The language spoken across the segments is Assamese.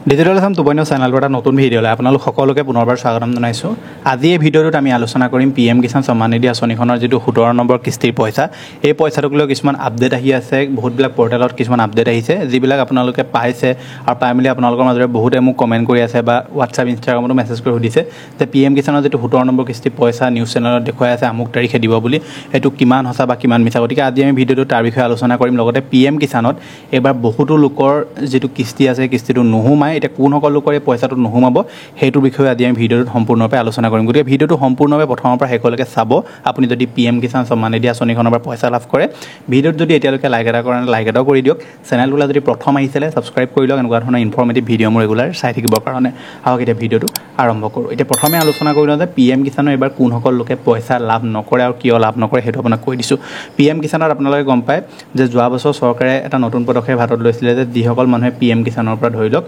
ডিজিটেল আসাম 2.0 চেনেলটো এটা নতুন ভিডিঅ'লৈ আপোনালোক সকলোকে পুনৰবাৰ স্বাগতম জনাইছোঁ। আজি এই ভিডিঅ'টোত আমি আলোচনা কৰিম PM কিষাণ সন্মান নিধি আঁচনিখনৰ যিটো 17 নম্বৰ কিস্তিৰ পইচা, এই পইচাটোক লৈ কিছুমান আপডেট আহি আছে। বহুতবিলাক পৰ্টেলত কিছুমান আপডেট আহিছে, যিবিলাক আপোনালোকে পাইছে আৰু পাই মেলি আপোনালোকৰ মাজৰে বহুতে মোক কমেণ্ট কৰি আছে বা হোৱাটছআপ ইনষ্টাগ্ৰামতো মেছেজ কৰি সুধিছে যে PM কিষাণৰ যিটো 17 নম্বৰ কিস্তিৰ পইচা নিউজ চেনেলত দেখুৱাই আছে আমুক তাৰিখে দিব বুলি, এইটো কিমান সঁচা বা কিমান মিছা। গতিকে আজি আমি ভিডিঅ'টো তাৰ বিষয়ে আলোচনা কৰিম। লগতে PM কিষাণত এইবাৰ বহুতো লোকৰ যিটো কিস্তি আছে, কিস্তিটো নোসোমায়, এতিয়া কোনসকল লোকৰ এই পইচাটো নোসোমাব সেইটোৰ বিষয়ে আজি আমি ভিডিঅ'টোত সম্পূৰ্ণৰূপে আলোচনা কৰিম। গতিকে ভিডিঅ'টো সম্পূৰ্ণভাৱে প্ৰথমৰ পৰা শেষলৈকে চাব আপুনি যদি PM কিষাণ সন্মান নিধি আঁচনিখনৰ পৰা পইচা লাভ কৰে। ভিডিঅ'ত যদি এতিয়ালৈকে লাইক এটা কৰা নাই, লাইক এটাও কৰি দিয়ক। চেনেলটোলৈ যদি প্ৰথম আহিছিলে ছাবস্ক্ৰাইব কৰি লওক এনেকুৱা ধৰণৰ ইনফৰ্মেটিভ ভিডিঅ' মোৰ ৰেগুলাৰ চাই থাকিবৰ কাৰণে। আহক এতিয়া ভিডিঅ'টো আৰম্ভ কৰোঁ। এতিয়া প্ৰথমে আলোচনা কৰি লওঁ যে PM কিষাণৰ এইবাৰ কোনসকল লোকে পইচা লাভ নকৰে আৰু কিয় লাভ নকৰে সেইটো আপোনাক কৈ দিছোঁ। PM কিষাণত আপোনালোকে গম পায় যে যোৱা বছৰ চৰকাৰে এটা নতুন পদক্ষেপ হাতত লৈছিলে যে যিসকল মানুহে PM কিষাণৰ পৰা ধৰি লওক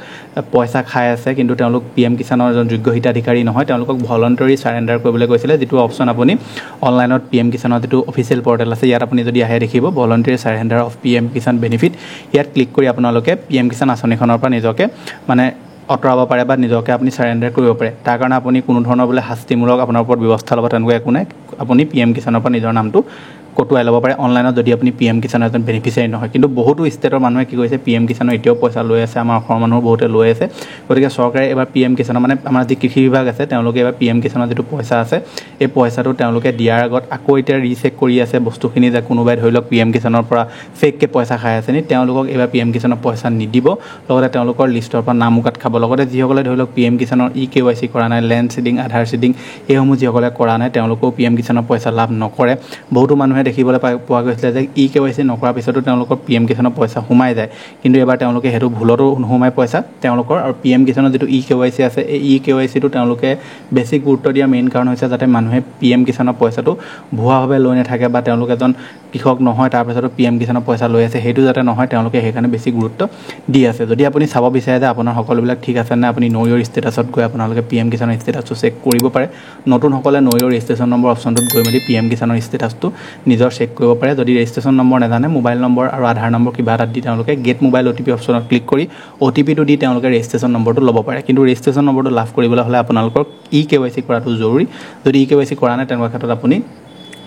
পইচা খাই আছে কিন্তু তেওঁলোক PM কিষাণৰ এজন যোগ্য হিতাধিকাৰী নহয়, তেওঁলোকক ভলণ্টাৰী চাৰেণ্ডাৰ কৰিবলৈ কৈছিলে, যিটো অপশ্যন আপুনি অনলাইনত PM কিষাণৰ যিটো অফিচিয়েল পৰ্টেল আছে ইয়াত আপুনি যদি আহে দেখিব voluntary surrender of PM Kisan benefit. ইয়াত ক্লিক কৰি আপোনালোকে PM কিষাণ আঁচনিখনৰ পৰা নিজকে আঁতৰাব পাৰে বা নিজকে আপুনি চাৰেণ্ডাৰ কৰিব পাৰে। তাৰ কাৰণে আপুনি কোনো ধৰণৰ বোলে শাস্তিমূলক আপোনাৰ ওপৰত ব্যৱস্থা ল'ব তেনেকুৱা একো নাই। আপুনি PM কিষাণৰ পৰা নিজৰ নামটো কটুৱাই ল'ব পাৰে অনলাইনত যদি আপুনি PM কিষাণৰ এজন বেনিফিচিয়াৰী নহয়। কিন্তু বহুতো ষ্টেটৰ মানুহে কি কৰিছে PM কিষাণৰ এতিয়াও পইচা লৈ আছে, আমাৰ অসমৰ মানুহ বহুতে লৈ আছে। গতিকে চৰকাৰে এইবাৰ PM কিষাণৰ আমাৰ যি কৃষি বিভাগ আছে তেওঁলোকে এইবাৰ PM কিষাণৰ যিটো পইচা আছে এই পইচাটো তেওঁলোকে দিয়াৰ আগত আকৌ এতিয়া ৰিচেক কৰি আছে বস্তুখিনি যে কোনোবাই ধৰি লওক PM কিষাণৰ পৰা ফেককৈ পইচা খাই আছে নি, তেওঁলোকক এইবাৰ PM কিষাণৰ পইচা নিদিব। লগতে তেওঁলোকৰ লিষ্টৰ পৰা নাম কাট খাব। লগতে যিসকলে ধৰি লওক PM কিষাণৰ EKYC কৰা নাই, লেণ্ড চিডিং, আধাৰ চিডিং এইসমূহ যিসকলে কৰা নাই তেওঁলোকেও PM কিষাণৰ পইচা লাভ নকৰে। বহুতো মানুহে দেখিবলৈ পোৱা গৈছিলে যে EKYC নকৰাৰ পিছতো তেওঁলোকৰ PM কিষাণৰ পইচা সোমাই যায়, কিন্তু এবাৰ তেওঁলোকে সেইটো ভুলতো নোসোমাই পইচা তেওঁলোকৰ। আৰু PM কিষাণৰ যিটো EKYC আছে এই EKYCটো তেওঁলোকে বেছি গুৰুত্ব দিয়াৰ মেইন কাৰণ হৈছে যাতে মানুহে PM কিষাণৰ পইচাটো ভুৱাভাৱে লৈ নাথাকে বা তেওঁলোক এজন কৃষক নহয় তাৰপিছতো PM কিষাণৰ পইচা লৈ আছে, সেইটো যাতে নহয় তেওঁলোকে সেইকাৰণে বেছি গুৰুত্ব দি আছে। যদি আপুনি চাব বিচাৰে যে আপোনাৰ সকলোবিলাক ঠিক আছে নে, আপুনি নৌ ইয়ৰ ষ্টেটাছত গৈ আপোনালোকে PM কিষাণৰ ষ্টেটাছটো চেক কৰিব পাৰে। নতুনসকলে নৌ ইয়ৰ ৰেজিষ্ট্ৰেশ্যন নম্বৰ অপশ্যনটোত গৈ মেলি PM কিষাণৰ ষ্টেটাছটো নিজৰ চেক কৰিব পাৰে। যদি ৰেজিষ্ট্ৰেশ্যন নম্বৰ নাজানে মোবাইল নম্বৰ আৰু আধাৰ নম্বৰ কিবা এটা দি তেওঁলোকে গেট মোবাইল OTP অপশ্যনত ক্লিক কৰি OTPটো দি তেওঁলোকে ৰেজিষ্ট্ৰেশ্যন নম্বৰটো ল'ব পাৰে। কিন্তু ৰেজিষ্ট্ৰেশ্যন নম্বৰটো লাভ কৰিবলৈ হ'লে আপোনালোকৰ EKYC কৰাটো জৰুৰী। যদি EKYC কৰা নাই তেনেকুৱা ক্ষেত্ৰত আপুনি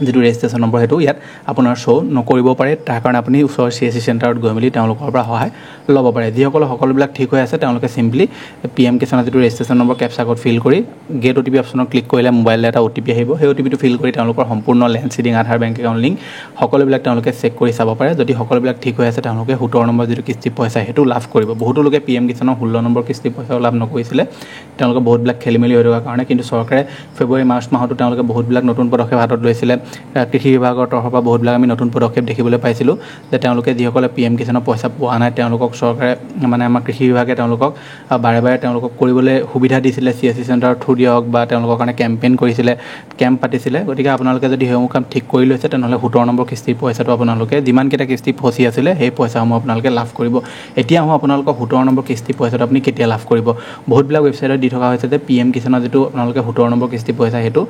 যিটো ৰেজিষ্ট্ৰেশ্যন নম্বৰ সেইটো ইয়াত আপোনাৰ শ্ব' নকৰিব পাৰে। তাৰ কাৰণে আপুনি ওচৰৰ CSC চেণ্টাৰত গৈ মেলি তেওঁলোকৰ পৰা সহায় ল'ব পাৰে। যিসকলে সকলোবিলাক ঠিক হৈ আছে তেওঁলোকে চিম্পলি PM কিষাণৰ যিটো registration number captcha code feel কৰি গেট OTP অপশ্যনত ক্লিক কৰিলে মোবাইললৈ এটা OTP আহিব। সেই OTPটো ফিল কৰি তেওঁলোকৰ সম্পূৰ্ণ লেণ্ড চিডিং, আধাৰ, বেংক একাউণ্ট লিংক সকলোবিলাক তেওঁলোকে চেক কৰি চাব পাৰে। যদি সকলোবিলাক ঠিক হৈ আছে তেওঁলোকে 17 নম্বৰ যিটো কিস্তি পইচা সেইটো লাভ কৰিব। বহুতো লোকে PM কিষাণৰ 16 নম্বৰ কিস্তি পইচাও লাভ নকৰিছিলে, তেওঁলোকে বহুতবিলাক খেলি মেলি হৈ থকাৰ কাৰণে। কিন্তু চৰকাৰে ফেব্ৰুৱাৰী মাৰ্চ মাহতো তেওঁলোকে বহুতবিলাক নতুন পদক্ষেপ হাতত লৈছিলে। কৃষি বিভাগৰ তৰফৰ পৰা বহুতবিলাক আমি নতুন পদক্ষেপ দেখিবলৈ পাইছিলোঁ যে তেওঁলোকে যিসকলে PM কিষাণৰ পইচা পোৱা নাই তেওঁলোকক চৰকাৰে আমাৰ কৃষি বিভাগে তেওঁলোকক বাৰে বাৰে তেওঁলোকক কৰিবলৈ সুবিধা দিছিলে। CSC চেণ্টাৰৰ থ্ৰু দিয়া হওক বা তেওঁলোকৰ কাৰণে কেম্পেইন কৰিছিলে, কেম্প পাতিছিলে। গতিকে আপোনালোকে যদি সেইসমূহ কাম ঠিক কৰি লৈছে তেনেহ'লে 17 নম্বৰ কিস্তিৰ পইচাটো আপোনালোকে যিমানকেইটা কিস্তি ফচি আছিলে সেই পইচাসমূহ আপোনালোকে লাভ কৰিব। এতিয়া আপোনালোকৰ 17 নম্বৰ কিস্তি পইচাটো আপুনি কেতিয়া লাভ কৰিব? বহুতবিলাক ৱেবছাইটত দি থকা হৈছে যে PM কিষাণৰ যিটো আপোনালোকে 17 নম্বৰ কিস্তি পইচা সেইটো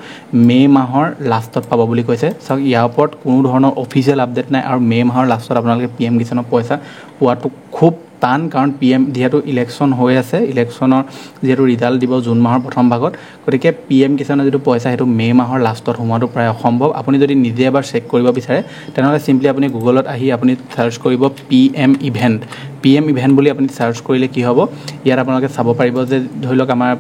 মে' মাহৰ লাষ্টত পাব বুলি কৈছে। চাওক ইয়াৰ ওপৰত কোনো ধৰণৰ অফিচিয়েল আপডেট নাই আৰু মে' মাহৰ লাষ্টত আপোনালোকে PM কিষাণৰ পইচা পোৱাটো খুব টান, কাৰণ যিহেতু ইলেকশ্যন হৈ আছে, ইলেকশ্যনৰ যিহেতু ৰিজাল্ট দিব জুন মাহৰ প্ৰথম ভাগত। গতিকে PM কিষাণৰ যিটো পইচা সেইটো মে' মাহৰ লাষ্টত সোমোৱাটো প্ৰায় অসম্ভৱ। আপুনি যদি নিজে এবাৰ চেক কৰিব বিচাৰে তেনেহ'লে চিম্পলি আপুনি গুগলত আহি আপুনি চাৰ্চ কৰিব PM ইভেণ্ট বুলি আপুনি চাৰ্চ কৰিলে কি হ'ব, ইয়াত আপোনালোকে চাব পাৰিব যে ধৰি লওক আমাৰ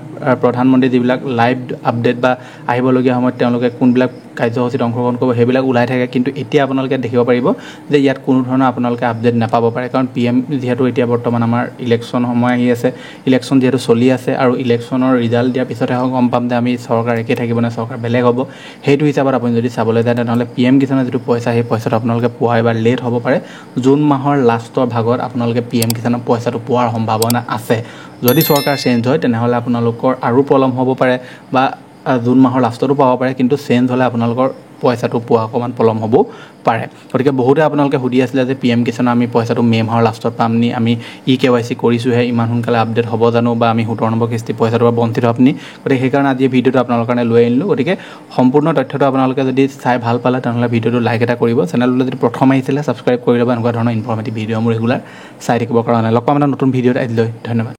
প্ৰধানমন্ত্ৰী যিবিলাক লাইভ আপডেট বা আহিবলগীয়া সময়ত তেওঁলোকে কোনবিলাক কাৰ্যসূচীত অংশগ্ৰহণ কৰিব সেইবিলাক ওলাই থাকে। কিন্তু এতিয়া আপোনালোকে দেখিব পাৰিব যে ইয়াত কোনো ধৰণৰ আপোনালোকে আপডেট নাপাব পাৰে, কাৰণ PM যিহেতু এতিয়া বৰ্তমান আমাৰ ইলেকশ্যন সময় আহি আছে, ইলেকশ্যন যিহেতু চলি আছে আৰু ইলেকশ্যনৰ ৰিজাল্ট দিয়াৰ পিছতহে গম পাম যে আমি চৰকাৰ একে থাকিব নে চৰকাৰ বেলেগ হ'ব। সেইটো হিচাপত আপুনি যদি চাবলৈ যায় তেনেহ'লে PM কিষাণৰ যিটো পইচা সেই পইচাটো আপোনালোকে পোৱা এবাৰ লেট হ'ব পাৰে। জুন মাহৰ লাষ্টৰ ভাগত আপোনালোকে PM কিষাণৰ পইচাটো পোৱাৰ সম্ভাৱনা আছে। যদি চৰকাৰ চেঞ্জ হয় তেনেহ'লে আপোনালোকৰ আৰু পলম হ'ব পাৰে বা জুন মাহৰ লাষ্টতো পাব পাৰে, কিন্তু চেঞ্জ হ'লে আপোনালোকৰ পইচাটো পোৱা অকণমান পলম হ'ব পাৰে। গতিকে বহুতে আপোনালোকে সুধি আছিলে যে PM কিষাণৰ আমি পইচাটো মে' মাহৰ লাষ্টত পাম নি, আমি EKYC কৰিছোঁহে, ইমান সোনকালে আপডেট হ'ব জানো, বা আমি 17 নম্বৰ কিস্তি পইচাটোৰ পৰা বঞ্চিত আপুনি। গতিকে সেইকাৰণে আজি ভিডিঅ'টো আপোনালোকৰ কাৰণে লৈ আনিলোঁ। গতিকে সম্পূৰ্ণ তথ্যটো আপোনালোকে যদি চাই ভাল পালে তেনেহ'লে ভিডিঅ'টো লাইক এটা কৰিব। চেনেলটো যদি প্ৰথম আহিছিলে ছাবস্ক্ৰাইব কৰি ল'ব এনেকুৱা ধৰণৰ ইনফৰ্মেটিভ ভিডিঅ' মোৰ ৰেগুলাৰ চাই থাকিবৰ কাৰণে। লগ পাম এটা নতুন ভিডিঅ'ত আজিলৈ, ধন্যবাদ।